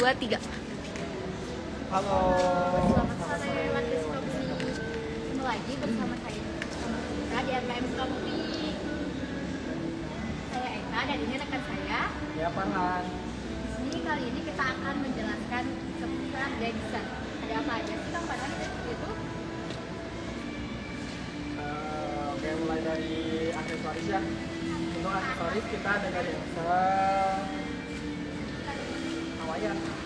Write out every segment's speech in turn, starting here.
2, 3. Halo. Selamat sore warga Sukabumi. Ketemu lagi bersama saya Eka di RKM Sukabumi. Saya Eka dan ini rekan saya. Ya, Farhan. Di sini kali ini kita akan menjelaskan seputar desain. Ada apa aja sih Kang Farhan itu? Oke, mulai dari aksesoris ya. Untuk aksesoris kita ada dari Hawaiian.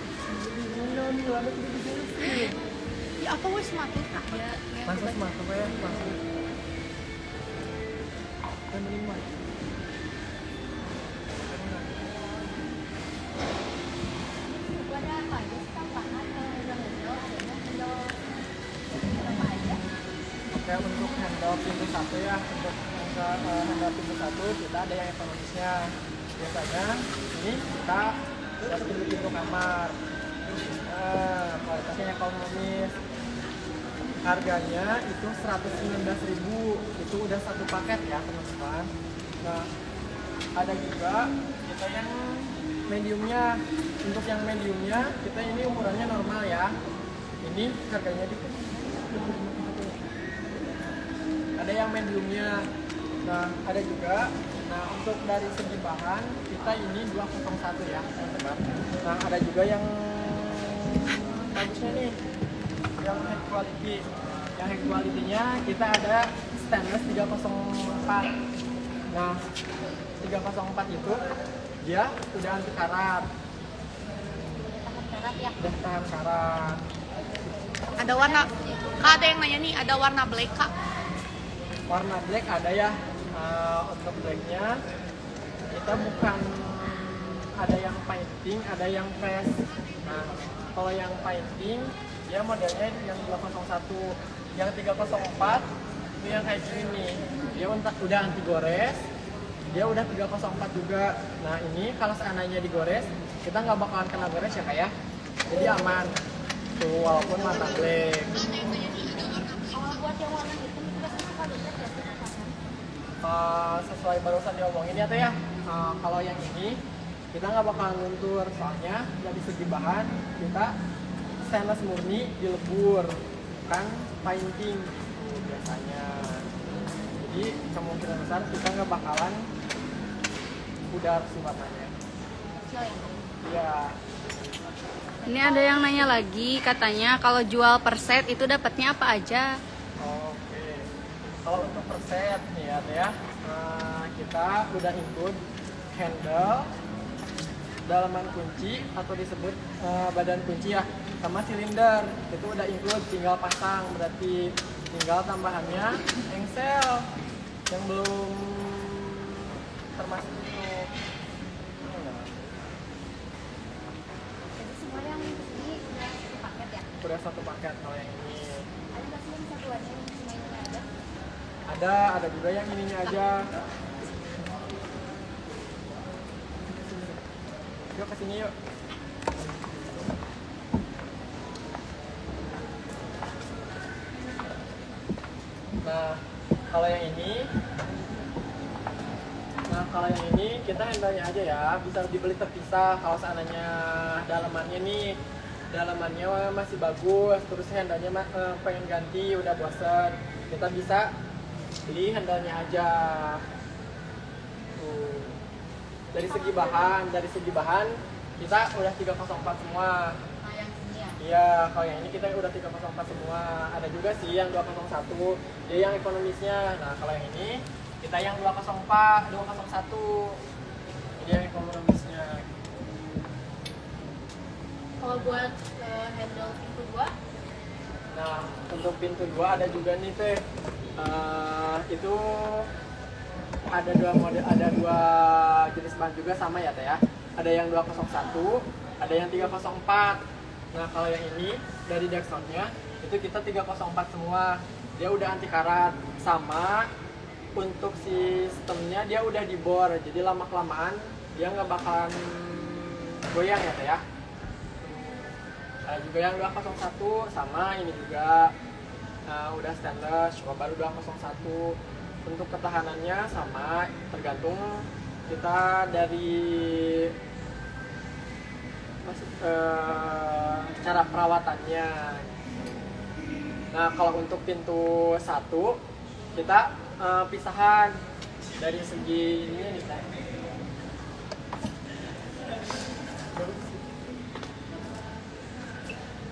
Ya apa wes mati Kak? Ya, Masuk masuk ya, masuk. Dan melima. Itu ada apa aja sih Kang Farhan? Handle adanya handle apa aja? Oke, untuk handle pintu satu ya, untuk handle pintu satu kita ada yang ekonomisnya. Biasanya ini kita buat pintu kamar. Kualitasnya ekonomis. Harganya itu 119.000. Itu udah satu paket ya teman-teman. Nah, ada juga kita yang mediumnya. Untuk yang mediumnya kita ini ukurannya normal ya. Ini harganya di ada yang mediumnya. Nah, ada juga. Nah, untuk dari segi bahan kita ini 201 ya teman-teman. Nah, ada juga yang bagusnya nih, yang high quality. Yang high quality-nya kita ada stainless 304. Nah, 304 itu dia udah anti karat, Karat ya. udah tahan karat. Ada warna Kak, ada yang nanya nih, ada warna black Kak. Warna black ada ya. Untuk blacknya kita bukan ada yang painting, ada yang face. Nah, kalau yang painting dia modelnya yang 201, yang 304 itu yang kayak gini. Dia udah anti gores, dia udah 304 juga. Nah, ini kalau seandainya digores kita nggak bakalan kena gores ya kayak, jadi aman tuh walaupun mata black. Kalau buat yang warna hitam itu biasanya suka dekat ya sih Kang Farhan? Sesuai barusan diomongin ya teh ya. Kalau yang ini kita nggak bakalan luntur soalnya dari segi bahan kita stainless murni dilebur, bukan painting gitu biasanya. Jadi kemungkinan besar kita nggak bakalan pudar si warnanya. Kecil ya. Iya. Ini ada yang nanya lagi, katanya kalau jual per set itu dapatnya apa aja? Oke. Kalau untuk per set nih ya teh ya, kita udah include handle, dalaman kunci atau disebut badan kunci ya, sama silinder itu udah include, tinggal pasang. Berarti tinggal tambahannya engsel yang belum termasuk itu. Jadi semua yang di sini udah satu paket ya. Udah satu paket kalau yang ini. Ada nggak sih yang satuannya yang semuanya ada? Ada juga yang ininya aja. Yuk kesini yuk. Nah, kalau yang ini, kita handle-nya aja ya, bisa dibeli terpisah. Kalau seandainya dalamannya masih bagus, terus handle-nya pengen ganti, udah bosan, kita bisa beli handle-nya aja. Tuh. Dari segi bahan kita udah 304 semua. Nah yang ini ya. Iya, kalau yang ini kita udah 304 semua. Ada juga sih yang 201, dia yang ekonomisnya. Nah, kalau yang ini kita yang 201. Dia yang ekonomisnya. Kalau buat handle pintu 2 Nah, untuk pintu 2 ada juga nih teh. Itu ada dua jenis bahan juga sama ya teh ya. Ada yang 201, ada yang 304. Nah, kalau yang ini dari Dexonnya itu kita 304 semua. Dia udah anti karat, sama untuk sistemnya dia udah dibor, jadi lama kelamaan dia nggak bakalan goyang ya teh ya. Ada juga yang 201 sama ini juga. Nah, udah stainless, cuma baru 201. Untuk ketahanannya sama, tergantung kita dari cara perawatannya. Nah, kalau untuk pintu satu kita pisahan dari segi ini nih Teh.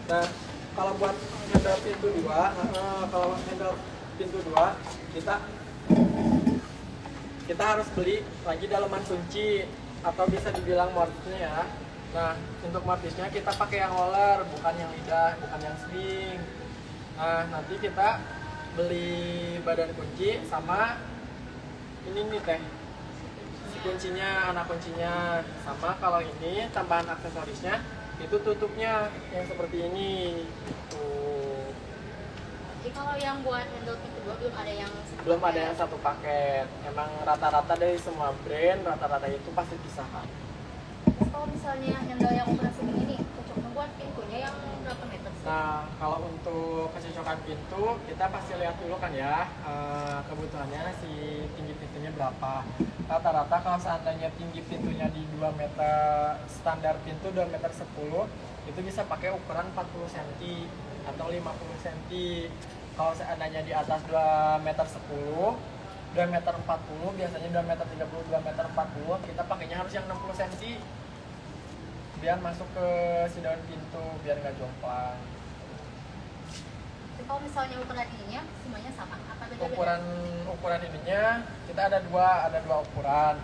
Nah, kalau buat handle pintu dua, kalau handle pintu dua kita harus beli lagi daleman kunci atau bisa dibilang mortisnya ya. Nah, untuk mortisnya kita pakai yang roller, bukan yang lidah, bukan yang swing. Nah, nanti kita beli badan kunci sama ini nih Teh, si kuncinya, anak kuncinya. Sama kalau ini tambahan aksesorisnya itu tutupnya yang seperti ini. Tuh. Jadi kalau yang buat handle pintu dua Belum ada yang satu paket. Emang rata-rata dari semua brand rata-rata itu pasti pisahan. Terus kalau misalnya handle yang ukuran segini nih, cocoknya buat pintunya yang berapa meter sih? Nah, kalau untuk kecocokan pintu kita pasti lihat dulu kan ya, kebutuhannya si tinggi pintunya berapa. Rata-rata kalau seandainya tinggi pintunya di 2 meter, standar pintu 2 meter 10, itu bisa pakai ukuran 40 cm atau 50 cm. Kalau seandainya di atas 2 meter 10, 2 meter 40, biasanya 2 meter 30, 2 meter 40, kita pakainya harus yang 60 cm biar masuk ke si daun pintu, biar nggak jomplang. Jadi kalau misalnya ukuran ininya semuanya sama? Apa beda-beda? Ukuran ininya kita ada dua ukuran.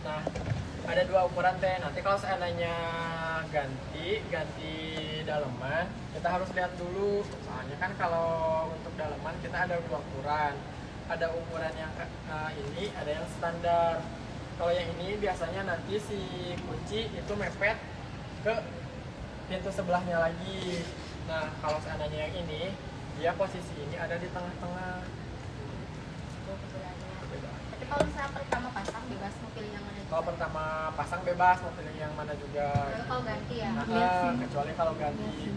Nah, ada dua ukuran Teh. Nanti kalau seandainya ganti daleman, kita harus lihat dulu. Soalnya kan kalau untuk daleman kita ada dua ukuran. Ada ukuran yang ini, ada yang standar. Kalau yang ini biasanya nanti si kunci itu mepet ke pintu sebelahnya lagi. Nah, kalau seandainya yang ini, dia posisi ini ada di tengah-tengah. Tapi kalau misalnya pertama pasang bebas mau pilih yang mana? Kalau pertama pasang bebas mau pilih yang mana juga. Tapi kalau ganti ya? Kecuali kalau ganti.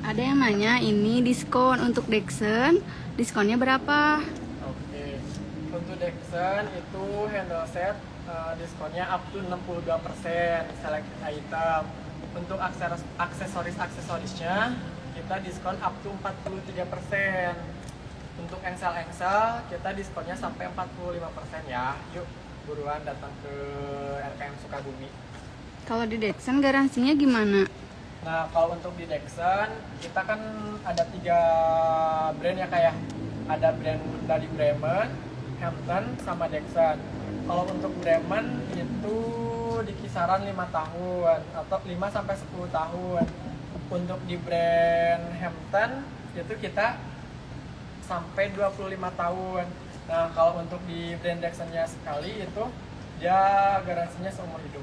Ada yang nanya ini diskon untuk Dexon, diskonnya berapa? Oke. Untuk Dexon itu handle set diskonnya up to 62% selected item. Untuk aksesorisnya kita diskon up to 43%. Untuk engsel kita diskonnya sampai 45% ya. Yuk buruan datang ke RKM Sukabumi. Kalau di Dexon garansinya gimana? Nah, kalau untuk di Dexon kita kan ada 3 brand ya kayak ada brand dari Bremen, Hampton, sama Dexon. Kalau untuk Bremen itu di kisaran 5 tahun atau 5 sampai 10 tahun. Untuk di brand Hampton itu kita sampai 25 tahun. Nah, kalau untuk di brand Dexonnya sekali itu dia garansinya seumur hidup.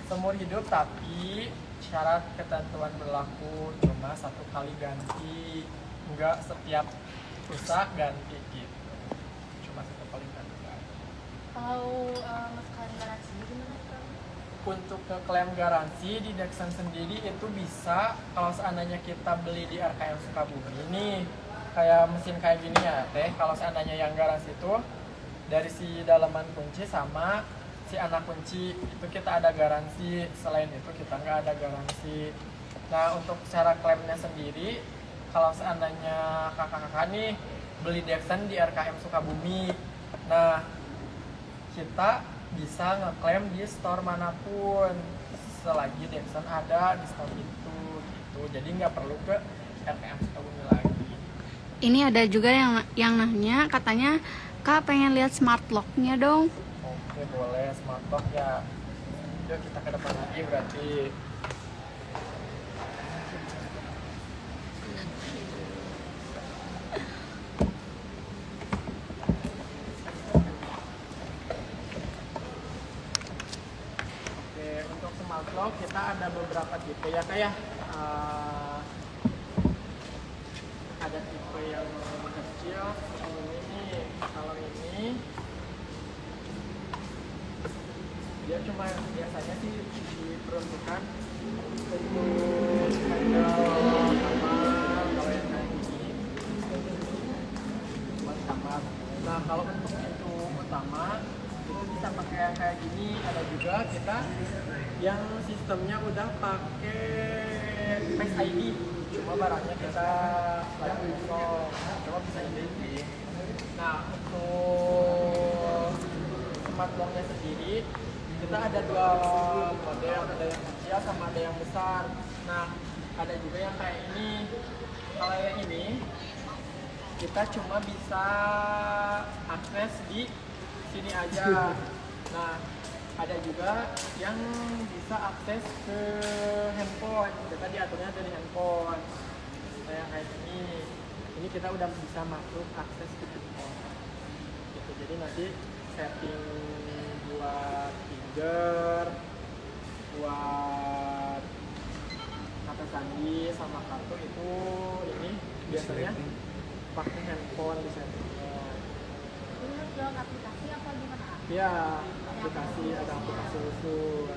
Seumur hidup, tapi syarat ketentuan berlaku cuma 1 kali ganti, enggak setiap rusak ganti gitu, cuma 1 kali ganti. Kalau masalah garansinya gimana Kang? Untuk klaim garansi di Dexon sendiri itu bisa kalau seandainya kita beli di RKM Sukabumi ini kayak mesin kayak gini ya Teh. Kalau seandainya yang garansi itu dari si daleman kunci sama si anak kunci itu kita ada garansi, selain itu kita nggak ada garansi. Nah, untuk cara klaimnya sendiri kalau seandainya kakak-kakak nih beli Dexon di RKM Sukabumi, nah kita bisa ngeklaim di store manapun selagi Dexon ada di store itu gitu, jadi nggak perlu ke RKM Sukabumi lagi. Ini ada juga yang nanya katanya Kak pengen lihat smart lock-nya dong. Oke, boleh smart lock ya. Yuk kita ke depan lagi berarti. Oke, untuk smart lock kita ada beberapa tipe ya kayak ada tipe yang kecil seperti ini. Kalau ini dia cuma biasanya sih diperuntukkan untuk handle sama kalau yang kayak kalau untuk pintu utama itu bisa pakai yang kayak gini. Ada juga kita yang sistemnya udah pakai Face ID, cuma barangnya kita lagi kosong, cuma bisa ini. Nah, untuk smart locknya sendiri kita ada dua model, ada yang kecil sama ada yang besar. Nah, ada juga yang kayak ini. Kalau yang ini kita cuma bisa akses di sini aja. Nah, ada juga yang bisa akses ke handphone. Kita diaturnya dari handphone. Nah, yang kayak ini kita udah bisa masuk akses ke handphone. Gitu. Jadi nanti setting buat finger, buat kata sandi sama kartu itu ini biasanya pakai handphone di settingnya. Ini harus download aplikasi apa gimana? Ya, aplikasi, ada aplikasi khusus.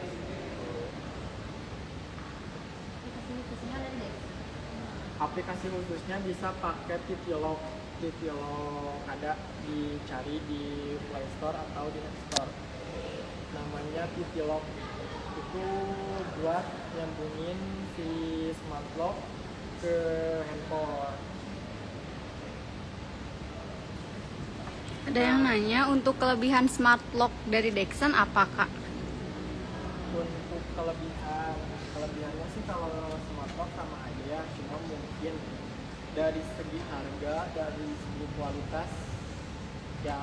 Aplikasi khususnya ada deh. Aplikasi khususnya bisa pakai Titilock. Titilock ada dicari di Play Store atau di App Store. Namanya Titilock. Itu buat nyambungin si smart lock ke handphone. Ada yang nanya untuk kelebihan smart lock dari Dexon apa kak? Untuk kelebihannya sih kalau smart lock sama aja ya, cuma mungkin dari segi harga, dari segi kualitas ya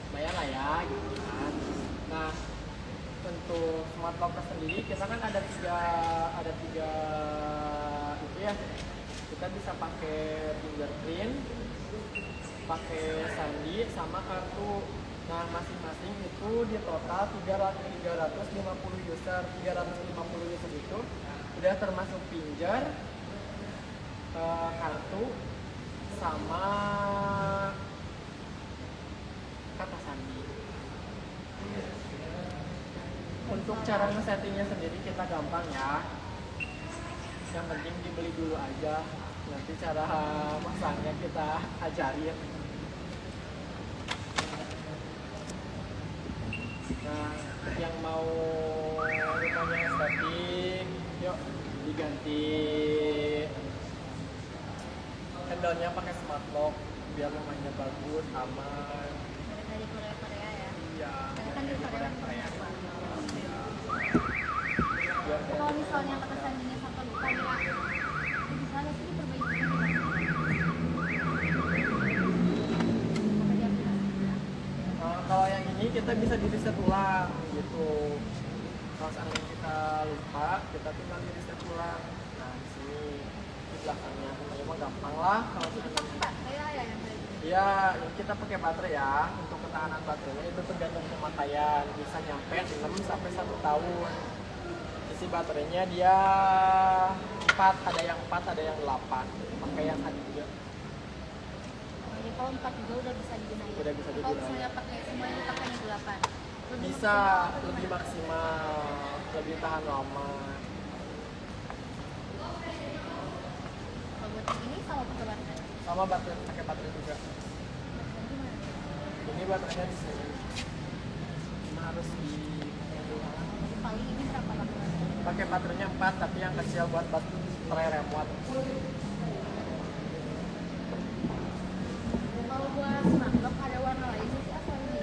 lumayan lah ya gitu kan. Nah, untuk smart lock sendiri kita kan ada tiga itu ya. Kita bisa pakai fingerprint, pakai sandi sama kartu. Nah, masing-masing itu di total 350 user. 350 user itu udah termasuk pinjar, kartu sama kata sandi. Untuk cara nge-settingnya sendiri kita gampang ya. Yang penting dibeli dulu aja. Nanti cara masangnya kita ajarin. Nah, yang mau rumahnya setting, yuk diganti handle-nya pakai smart lock biar rumahnya bagus, aman. Dari Korea ya. Iya. Tapi kan di Korea Korea. kalau misalnya kata sandinya sampai lupa ya, bisa nggak sih diperbaiki? Kalau yang ini kita bisa di reset ulang gitu. Kalau seandainya kita lupa, kita tinggal di reset ulang. Nah, di sini di belakangnya pokoknya mah gampang lah kalau seandainya. Baterai ya yang beli. Ya, ini kita pakai baterai ya. Untuk ketahanan baterainya itu tergantung pemakaian. Bisa nyampe 6 sampai 1 tahun. Isi baterainya dia 4, ada yang 4, ada yang 8. Pakaian ada juga. Jadi kalau 4 juga udah bisa digunakan. Udah bisa Kalau digunakan. misalnya pakai semuanya pakainya 8. Bisa lebih maksimal, lebih tahan lama. Kalau buat yang ini sama pakai baterai. Sama baterai, pakai baterai juga. Ini baterainya di sini. Cuma harus di Paling ini berapa lama? pakai baterainya 4, tapi yang kecil buat baterai remote. Kalau buat smart lock ada warna lain sih apa ini?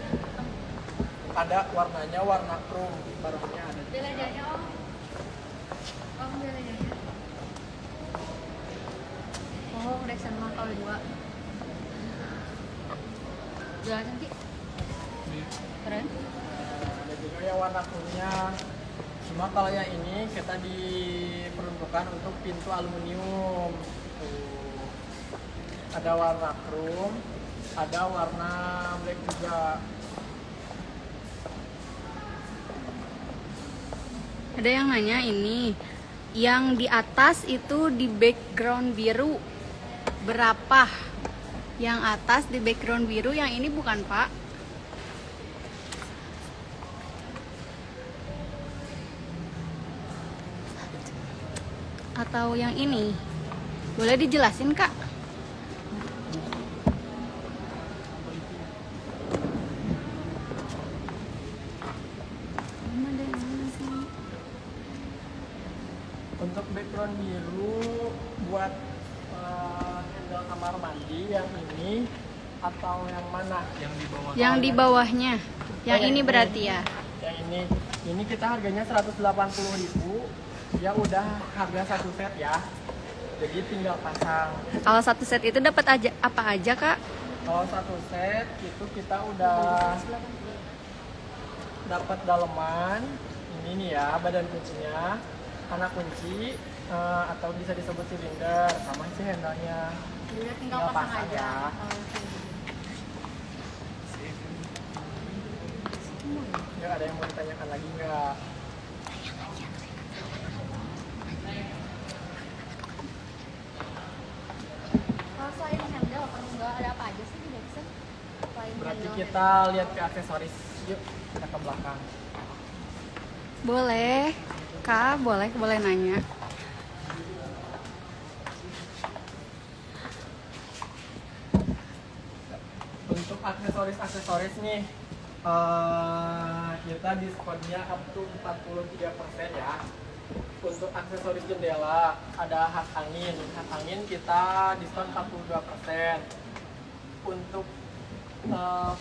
Ada warnanya warna chrome, barangnya ada. Bedanya om. Om bedanya. Oh, udah sama kalau 2. Udah cantik. Keren. Ada juga yang warna chrome-nya. Cuma kalau yang ini kita diperuntukkan untuk pintu aluminium. Tuh. Ada warna chrome, ada warna black juga. Ada yang nanya ini, yang di atas itu di background biru berapa? Yang atas di background biru, yang ini bukan Pak? Atau yang ini? Boleh dijelasin Kak? yang biru buat handle kamar mandi yang ini atau yang mana? Yang di bawah. Yang di bawahnya. Yang Oh, ini berarti ya. Yang ini kita harganya 180.000. Ya udah harga satu set ya. Jadi tinggal pasang. Kalau satu set itu dapat aja apa aja, Kak? Kalau satu set itu kita udah dapat daleman. Ini nih ya badan kuncinya, anak kunci atau bisa disebut silinder sama si handle-nya. Dia Tinggal pasang ya. Ya ada yang mau ditanyakan lagi nggak? Kalau selain handle, kalau nggak ada apa aja sih di Dexter? Selain Berarti handle. kita lihat ke aksesoris. Yuk kita ke belakang. Boleh. Kak, boleh nanya. Untuk aksesoris nih kita diskonnya up to 43% ya. Untuk aksesoris jendela ada hak angin kita diskon 42%. Untuk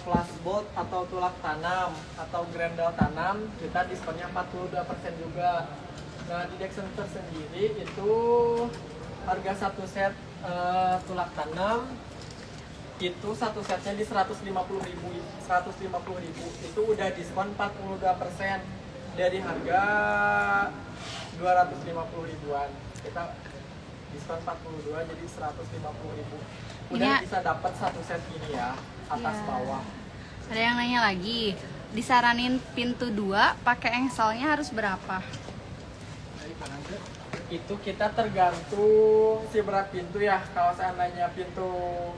flashbolt atau tulak tanam atau grendel tanam kita diskonnya 42% juga. Nah di Dex Center sendiri itu harga satu set tulak tanam itu satu setnya di 150.000 itu udah diskon 42% dari harga 250.000-an. Kita diskon 42 jadi 150.000. Udah Ini- bisa dapat satu set ini ya, atas Iya. bawah. Ada yang nanya lagi. Disaranin pintu 2 pakai engselnya harus berapa? Itu kita tergantung si berat pintu ya. Kalau seandainya pintu,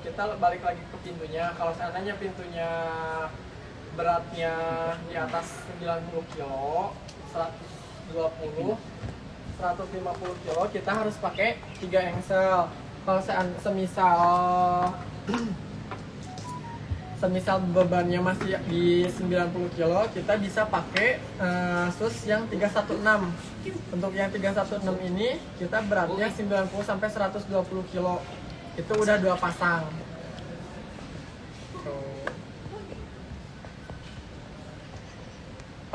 kita balik lagi ke pintunya. Kalau seandainya pintunya beratnya di atas 90 kilo, 120, 150 kilo, kita harus pakai 3 engsel. Kalau semisal bebannya masih di 90 kilo, kita bisa pakai sus yang 316. Untuk yang 316 ini kita beratnya 90 sampai 120 kilo. Itu udah 2 pasang. Tuh.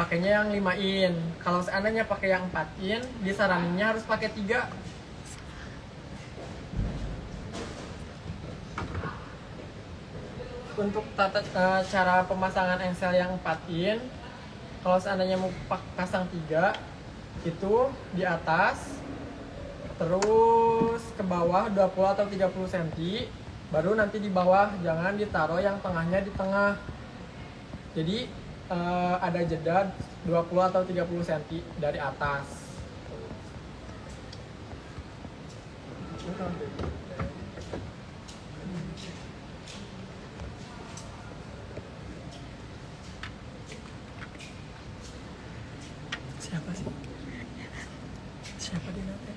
Pakainya yang 5 in. Kalau seandainya pakai yang 4 in, disaraninnya harus pakai 3. Untuk cara pemasangan engsel yang 4 in, kalau seandainya mau pasang 3, itu di atas, terus ke bawah 20 atau 30 cm, baru nanti di bawah, jangan ditaruh yang tengahnya di tengah. Jadi ada jeda 20 atau 30 cm dari atas. Siapa sih? Siapa dia nanti?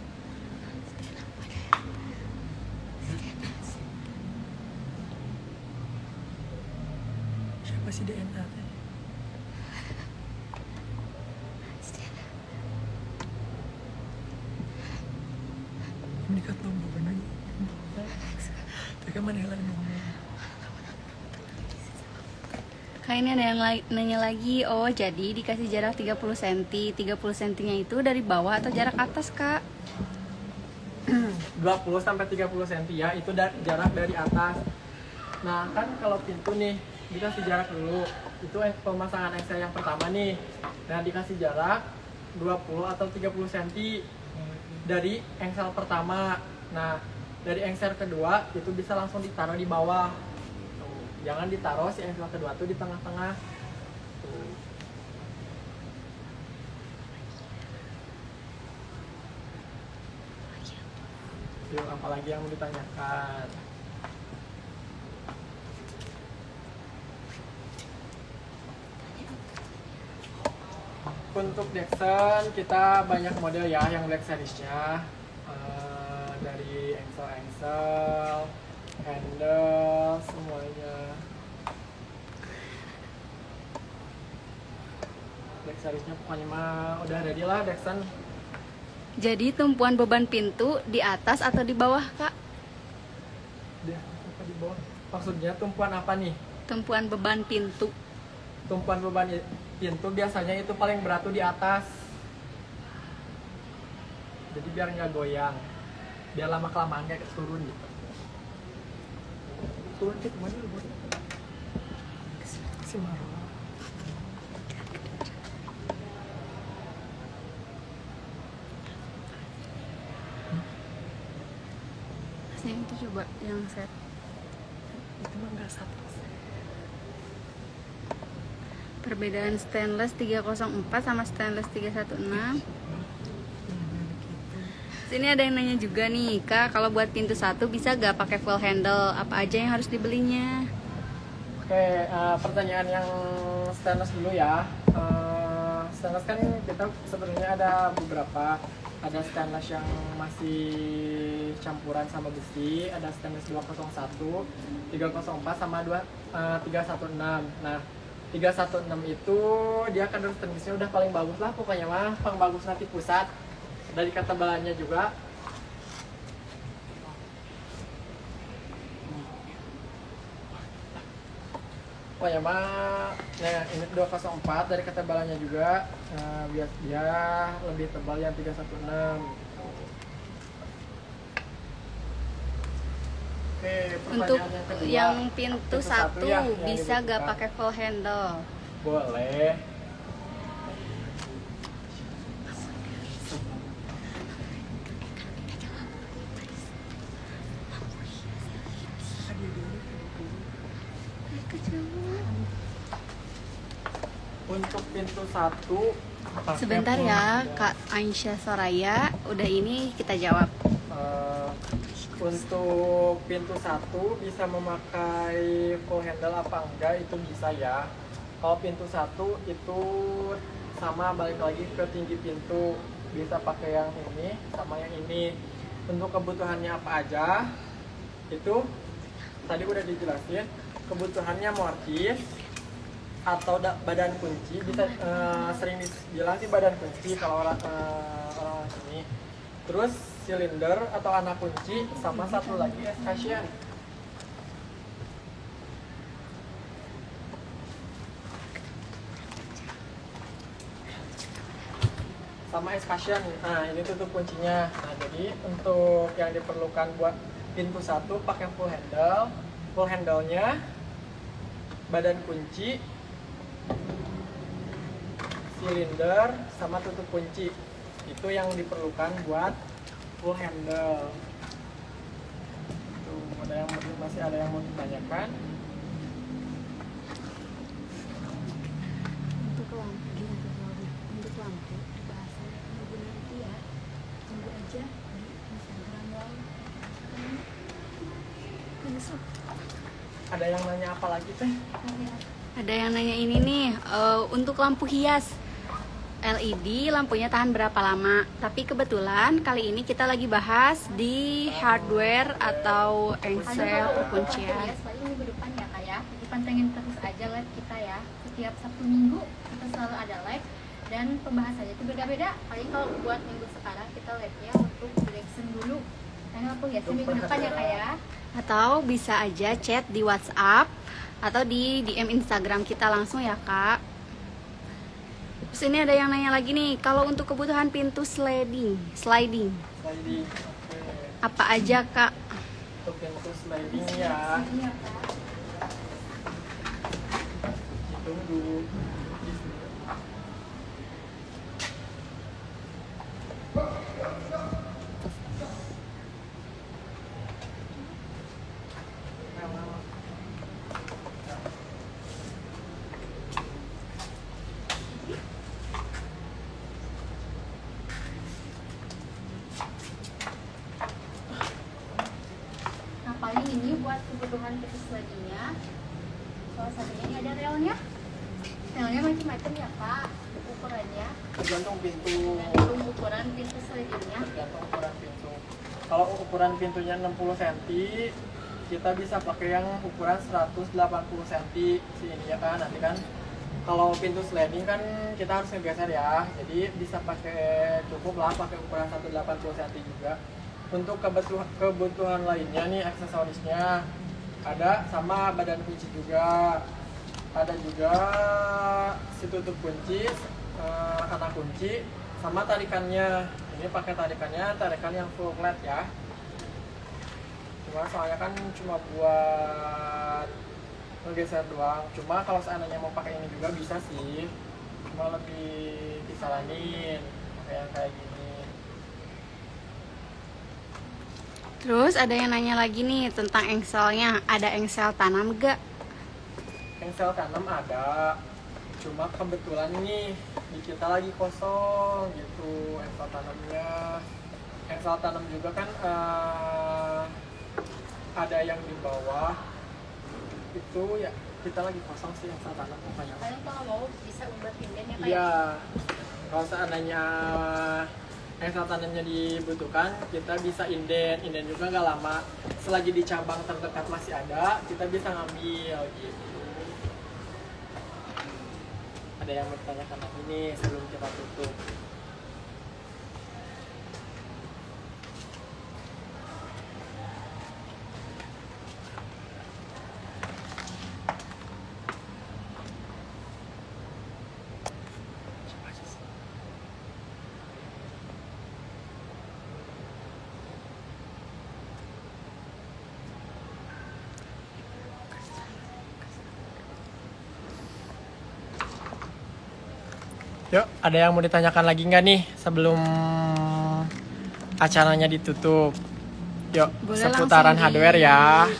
Siapa sih DNA teh? Mendekat lomba bener. Tapi kan mana lagi ngomong? Kak, ini ada yang nanya lagi. Oh, jadi dikasih jarak 30 cm. 30 cm-nya itu dari bawah atau jarak atas, Kak? 20 sampai 30 cm ya, itu jarak dari atas. Nah, kan kalau pintu nih dikasih jarak dulu. Itu pemasangan engsel yang pertama nih. Nah, dikasih jarak 20 atau 30 cm dari engsel pertama. Nah, dari engsel kedua itu bisa langsung ditaruh di bawah. Tuh. Jangan ditaruh si engsel kedua tuh di tengah-tengah. Tuh. Yuk, apalagi yang mau ditanyakan? Untuk Dexon kita banyak model ya yang black seriesnya. Dari engsel, handle, semuanya. Black seriesnya pokoknya mah udah ready lah Dexon. Jadi tumpuan beban pintu di atas atau di bawah, Kak? Dia apa di bawah? Maksudnya tumpuan apa nih? Tumpuan beban pintu. Tumpuan beban pintu biasanya itu paling berat tuh di atas. Jadi biar nggak goyang, biar lama kelamaan kayak turun gitu. Turun ke mana lu? Si Marwa. Yang itu coba yang set. Itu mah nggak satu. Perbedaan stainless 304 sama stainless 316. Sini ada yang nanya juga nih, Kak, kalau buat pintu satu bisa gak pakai full handle? Apa aja yang harus dibelinya? Oke, pertanyaan yang stainless dulu ya. Stainless kan kita sebenarnya ada beberapa. Ada stainless yang masih campuran sama besi, ada stainless 201, 304 sama 316. Nah, 316 itu dia kadar stainlessnya udah paling bagus lah pokoknya mah, paling bagus nanti pusat. Dari ketebalannya juga. Pokoknya mah, nah ini 204 dari ketebalannya juga, biar dia lebih tebal yang 316. Oke, Untuk pertanyaan yang kedua. yang pintu satu ya, yang bisa gak dibutuhkan. pakai full handle? Boleh. Untuk pintu satu pakai Sebentar full ya, handle. Kak Aisyah Soraya. Udah ini kita jawab. Untuk pintu satu bisa memakai full handle apa enggak itu bisa ya. Kalau pintu satu itu sama, balik lagi ke tinggi pintu, bisa pakai yang ini sama yang ini. Untuk kebutuhannya apa aja itu tadi udah dijelasin. Kebutuhannya mortis atau badan kunci, bisa sering dibilang sih badan kunci kalau orang sini. Terus silinder atau anak kunci, sama satu lagi escutcheon. Sama escutcheon. Nah, ini tutup kuncinya. Nah, jadi untuk yang diperlukan buat pintu satu pakai full handle. Full handle-nya badan kunci, silinder, sama tutup kunci. Itu yang diperlukan buat full handle. Tuh, masih ada yang mau ditanyakan? Untuk lampu bahasan ibu nanti ya, tunggu aja di Instagram Wow. Ada yang nanya apa lagi teh? Ada yang nanya ini nih, untuk lampu hias LED lampunya tahan berapa lama? Tapi kebetulan kali ini kita lagi bahas di hardware atau engsel kuncian. Paling minggu depan ya Kak ya. Jadi pantengin terus aja live kita ya. Setiap Sabtu Minggu kita selalu ada live dan pembahasannya itu beda-beda. Paling kalau buat minggu sekarang kita live-nya untuk collection dulu. Dan aku ya minggu depan ya Kak ya. Atau bisa aja chat di WhatsApp atau di DM Instagram kita langsung ya, Kak. Terus ini ada yang nanya lagi nih, kalau untuk kebutuhan pintu sliding Sliding. Oke. apa aja, Kak? Untuk pintu sliding ya. Ini ya Kak. Ditunggu. Nah paling ini buat kebutuhan pintu slidingnya. Salah satunya ini ada relnya. Relnya macam-macam ya Kak. Ukurannya. Tergantung pintu. Dan ukuran pintu slidingnya. Tergantung ukuran pintu. Kalau ukuran pintunya 60 cm, kita bisa pakai yang ukuran 180 cm. Si ini ya kan, nanti kan Kalau pintu sliding kan kita harus ngegeser ya, jadi bisa pakai cukup lah pakai ukuran 180 cm juga. Untuk kebutuhan lainnya nih aksesorisnya ada sama badan kunci juga, ada juga si tutup kunci, anak kunci, sama tarikannya. Ini pakai tarikan yang full flat ya. Cuma soalnya kan cuma buat ngegeser doang. Cuma kalau seandainya mau pakai ini juga bisa sih, cuma lebih disaranin pakai yang kayak gini. Terus ada yang nanya lagi nih tentang engselnya. Ada engsel tanam gak? Engsel tanam ada, cuma kebetulan nih di kita lagi kosong gitu engsel tanamnya. Engsel tanam juga kan ada yang di bawah itu ya, kita lagi kosong sih engsel tanam makanya. Kalian kalau mau bisa ubah inden ya kayak. Iya, kalau seandainya engsel tanamnya dibutuhkan, kita bisa inden juga nggak lama. Selagi di cabang terdekat masih ada, kita bisa ngambil gitu. Ada yang bertanyakan lagi nih sebelum kita tutup. Yuk, ada yang mau ditanyakan lagi nggak nih sebelum acaranya ditutup? Yuk, Boleh seputaran langsung hardware ya.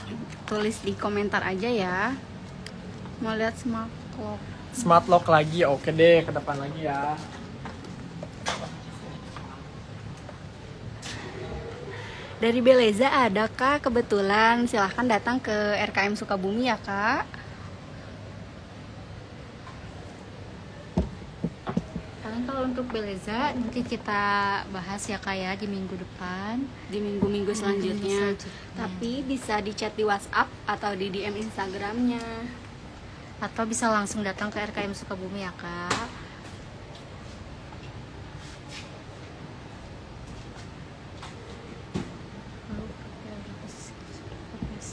Tulis di komentar aja ya. Mau lihat smart lock. Smart lock lagi, oke deh, ke depan lagi ya. Dari Beleza ada kak kebetulan, silahkan datang ke RKM Sukabumi ya kak. Kalian kalau untuk Beleza nanti kita bahas ya kayak di minggu depan. Di minggu-minggu selanjutnya. selanjutnya. Tapi bisa di chat di WhatsApp atau di DM Instagramnya. Atau bisa langsung datang ke RKM Sukabumi ya kak.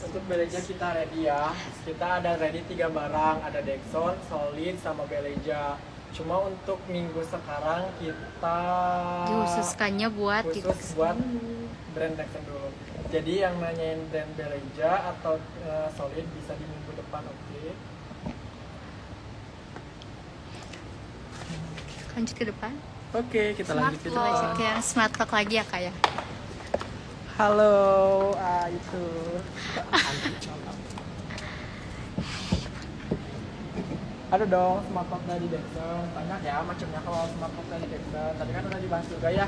Untuk Beleja kita ready ya. Kita ada ready 3 barang, ada Dexon, Solid, sama Beleja. Cuma untuk minggu sekarang kita Dikhususkannya buat khusus buat brand Dexon dulu. Jadi yang nanyain brand Beleja atau Solid bisa di minggu depan, oke? lanjut ke depan. Oke, kita lanjut ke Lanjut depan. ke yang smart lock lagi ya kak ya. Halo, itu. Ada dong smart lock dari Dexon. Banyak ya macamnya kalau smart lock dari Dexon. Tadi kan udah dibahas juga ya.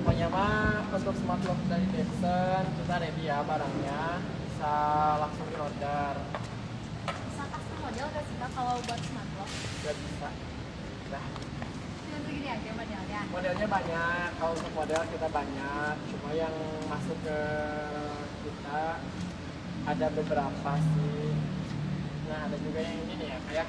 Pokoknya mah untuk smart lock dari Dexon kita ready ya barangnya. Bisa langsung di order. Bisa custom model gak sih kak kalau buat smart lock? Gak bisa. Nah, Untuk gini aja modelnya. modelnya banyak. Kalau untuk model kita banyak. Cuma yang masuk ke kita ada beberapa sih. Nah, ada juga yang ini nih ya, kayak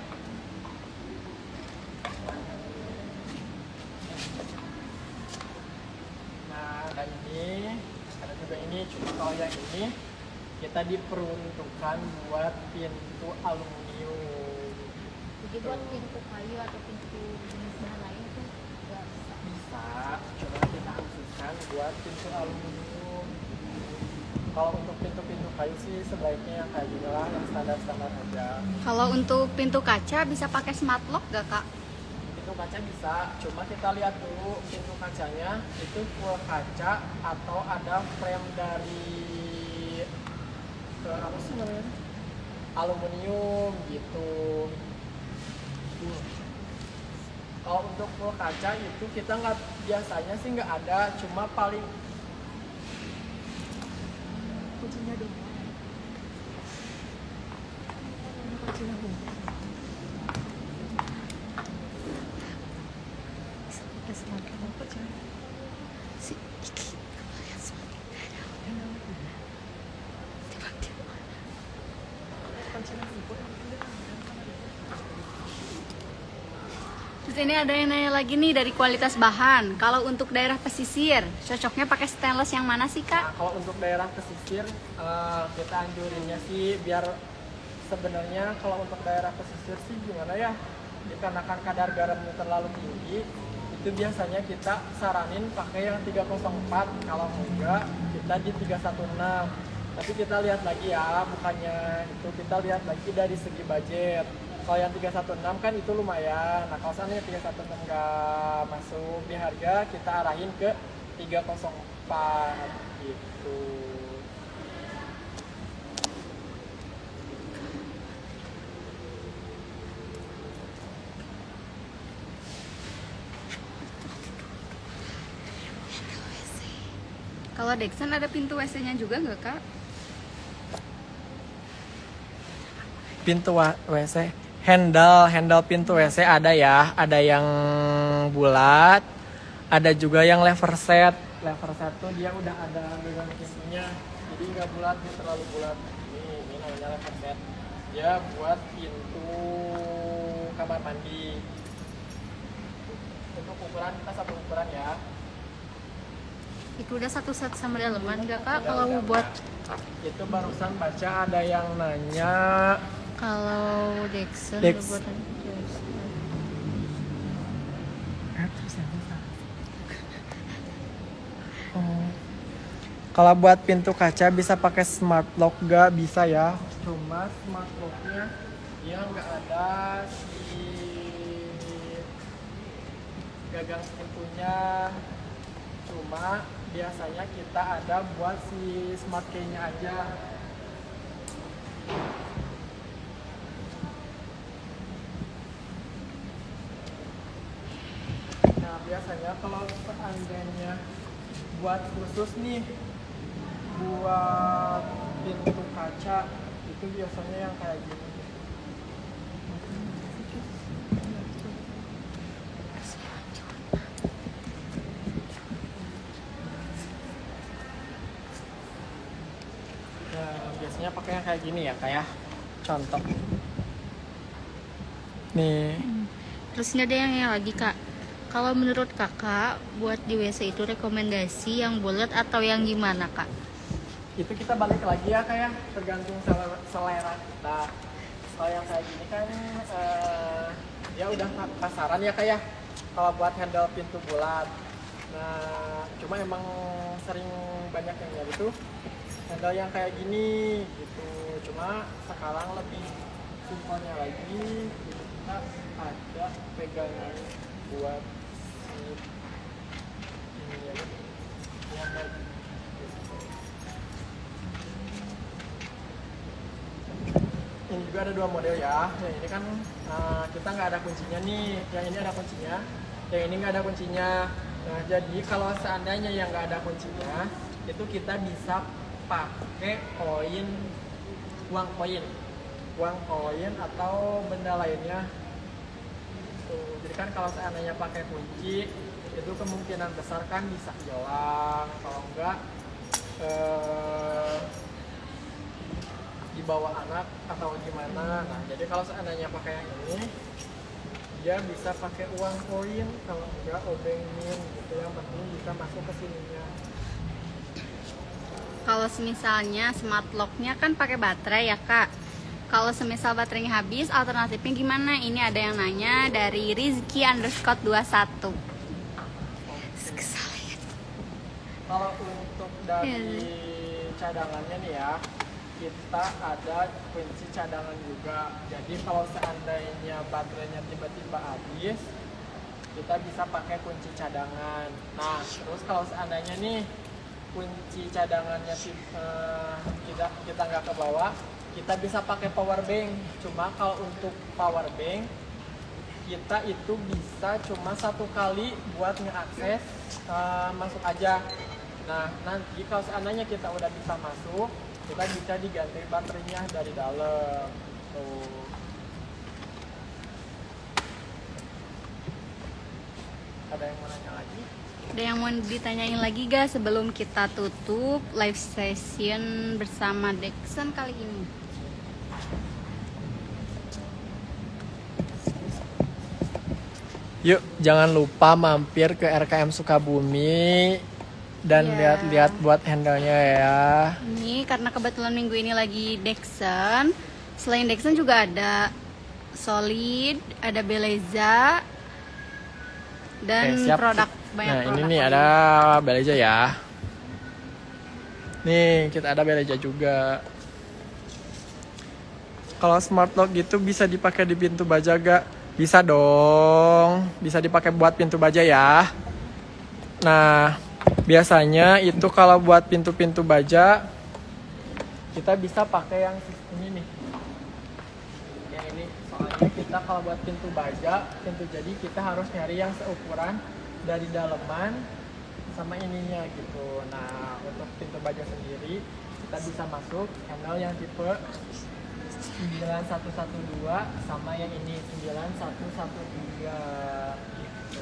nah, ada ini, ada juga ini. Cuma kalau yang ini kita diperuntukkan buat pintu aluminium. Jadi buat pintu kayu atau pintu jenis bahan lain itu gak bisa. Bisa, cuma kita khususkan buat pintu aluminium. Kalau untuk pintu-pintu kayu sih sebaiknya yang kayak gini lah, yang standar-standar aja. Kalau untuk pintu kaca bisa pakai smart lock gak kak? Pintu kaca bisa, cuma kita lihat dulu pintu kacanya itu full kaca atau ada frame dari apa sih namanya? Aluminium gitu. Kalau untuk full kaca itu kita nggak, biasanya sih nggak ada, cuma paling kuncinya dong. Kuncinya dong. Terus ini ada yang nanya lagi nih dari kualitas bahan. Kalau untuk daerah pesisir, cocoknya pakai stainless yang mana sih Nah, Kak? kalau untuk daerah pesisir kita anjurinnya sih biar sebenarnya kalau untuk daerah pesisir sih gimana ya? Dikarenakan kadar garamnya terlalu tinggi, itu biasanya kita saranin pakai yang 304. Kalau enggak, kita di 316. Tapi kita lihat lagi ya, bukannya itu kita lihat lagi dari segi budget. Kalau yang 316 kan itu lumayan. Nah, kalau seandainya 316 nggak masuk di harga, kita arahin ke 304 gitu. Kalau Dexon ada pintu WC-nya juga nggak Kak? Pintu WC, handle pintu WC ada ya, ada yang bulat, ada juga yang lever set. Lever set tuh dia udah ada gagang pintunya, jadi nggak bulat, dia terlalu bulat. Ini namanya lever set. Dia buat pintu kamar mandi. Untuk ukuran kita satu ukuran ya. Itu udah satu set sama daleman nggak Kak? Kalau mau buat Itu barusan baca ada yang nanya. kalau Dexon Dex. buat Kalau buat pintu kaca bisa pakai smart lock gak? Bisa ya. Cuma smart locknya dia nggak ada si gagang pintunya. Cuma biasanya kita ada buat si smart key-nya aja. Nah biasanya kalau seandainya buat khusus nih buat pintu kaca itu biasanya yang kayak gini. Nah, biasanya pakai yang kayak gini ya, kayak contoh. Nih, Terus ini ada yang lagi Kak. Kalau menurut Kakak buat di WC itu rekomendasi yang bulat atau yang gimana Kak? itu kita balik lagi ya, kayak tergantung selera kita. Kalau yang kayak gini kan ya udah pasaran ya, kayak kalau buat handle pintu bulat. Nah, cuma emang sering banyak yang nyari tuh handle yang kayak gini gitu. Cuma sekarang lebih simpelnya lagi, kita ada pegangan buat si ini ya, yang kayak gini. Ini juga ada dua model ya. Yang ini kan kita nggak ada kuncinya nih. Yang ini ada kuncinya. Yang ini nggak ada kuncinya. Nah, jadi kalau seandainya yang nggak ada kuncinya, itu kita bisa pakai uang koin atau benda lainnya. Tuh, jadi kan kalau seandainya pakai kunci, itu kemungkinan besar kan bisa hilang. Kalau enggak dibawa anak atau gimana. Nah, jadi kalau seandainya pakai yang ini, dia bisa pakai uang koin, kalau enggak obengin gitu. Yang penting bisa masuk ke sininya. Kalau misalnya smart lock-nya kan pakai baterai ya Kak. Kalau semisal baterainya habis, alternatifnya gimana? Ini ada yang nanya dari Rizky_21. Kalau untuk dari cadangannya nih ya, kita ada kunci cadangan juga. Jadi kalau seandainya baterainya tiba-tiba habis, kita bisa pakai kunci cadangan. Nah, terus kalau seandainya nih kunci cadangannya kita nggak ke bawah, kita bisa pakai power bank. Cuma kalau untuk power bank, kita itu bisa cuma satu kali buat ngeakses masuk aja. Nah, nanti kalau seandainya kita udah bisa masuk, kita bisa diganti baterainya dari dalam. Tuh. Ada yang mau nanya lagi? Ada yang mau ditanyain lagi gak sebelum kita tutup live session bersama Dexon kali ini? Yuk, jangan lupa mampir ke RKM Sukabumi dan Iya. lihat-lihat buat handle-nya ya. Ini karena kebetulan minggu ini lagi Dexon. Selain Dexon juga ada Solid, ada Beleza, dan Oke, siap. produk banyak Nah, ini produk nih lain. ada Beleja ya. Nih, kita ada Beleja juga. Kalau smart lock gitu bisa dipakai di pintu baja gak? Bisa dong. Bisa dipakai buat pintu baja ya. Nah, biasanya itu kalau buat pintu-pintu baja kita bisa pakai yang ini nih. Yang ini soalnya kita kalau buat pintu baja, pintu jadi kita harus nyari yang seukuran dari daleman sama ininya gitu. Nah, untuk pintu baja sendiri kita bisa masuk handle yang tipe 9112 sama yang ini 9113 gitu.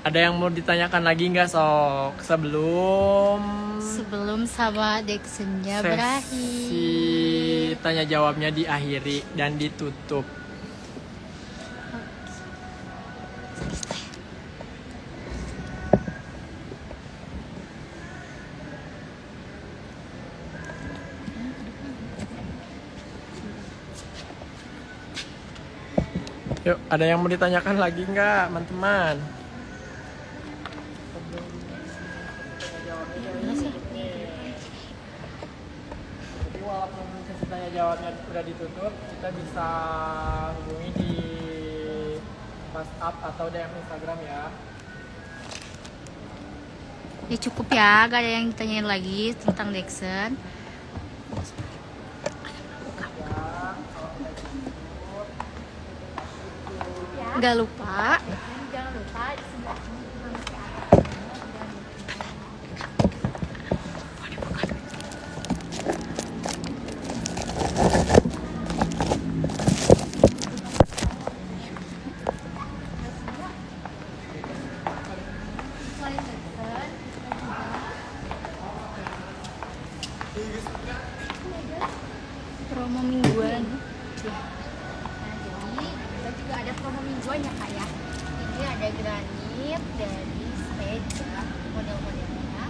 Ada yang mau ditanyakan lagi nggak Sok? Sebelum sama Dexonnya Sesi berakhir. tanya jawabnya diakhiri dan ditutup. Yuk, ada yang mau ditanyakan lagi nggak, teman-teman? Jadi walaupun sesi tanya jawabnya udah ditutup, kita bisa hubungi di WhatsApp atau DM Instagram ya. Ya cukup ya, gak ada yang ditanyain lagi tentang Dexon. Nggak lupa Jangan lupa di sebelah sini juga masih ada. Selain Dexon, promo mingguan. nah jadi kita juga ada promo mingguan ya kak ya. Ini ada granit dari stage ya, model-modelnya.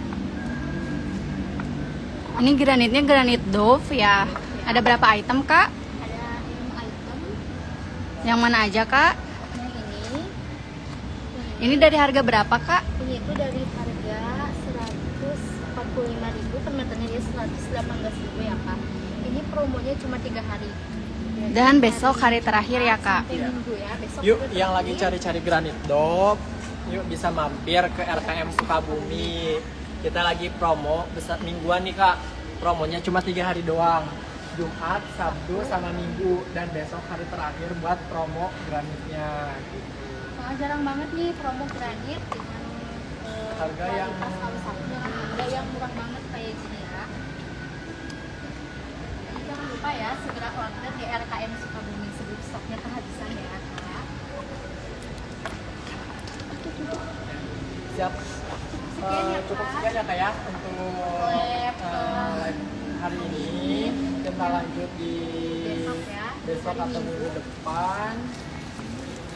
Ini granitnya granit Dove ya. Ada berapa item kak? Ada 5 item. Yang mana aja kak? Yang ini Ini dari harga berapa kak? ini itu dari harga 145.000 per meternya dia 118.000 ya kak. Ini promonya cuma 3 hari. Dan besok hari terakhir ya kak. Sampai minggu ya. Besok Yuk, hari yang lagi terakhir. cari-cari granit Dove, yuk bisa mampir ke RKM Sukabumi. Kita lagi promo besar mingguan nih kak. Promonya cuma 3 hari doang. Jumat, Sabtu, sama Minggu. Dan besok hari terakhir buat promo granitnya gitu. Soalnya jarang banget nih promo granit dengan Harga yang- kualitas salah dengan harga yang murah banget kayak gini ya. Jadi jangan lupa ya segera order di RKM Sukabumi sebelum stoknya kehabisan ya kak. Siap. Sekian ya, Cukup Kak. sekian ya kak ya untuk Live, live hari ini. Kita lanjut di Besok ya. besok Hari atau Minggu. minggu depan.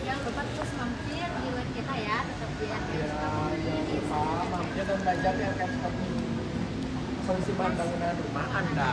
Jangan lupa terus mampir di live kita ya, tetap di RKM Ya, Sukabumi. jangan lupa mampir dan belajar di RKM Sukabumi. Solusi bahan bangunan rumah Anda.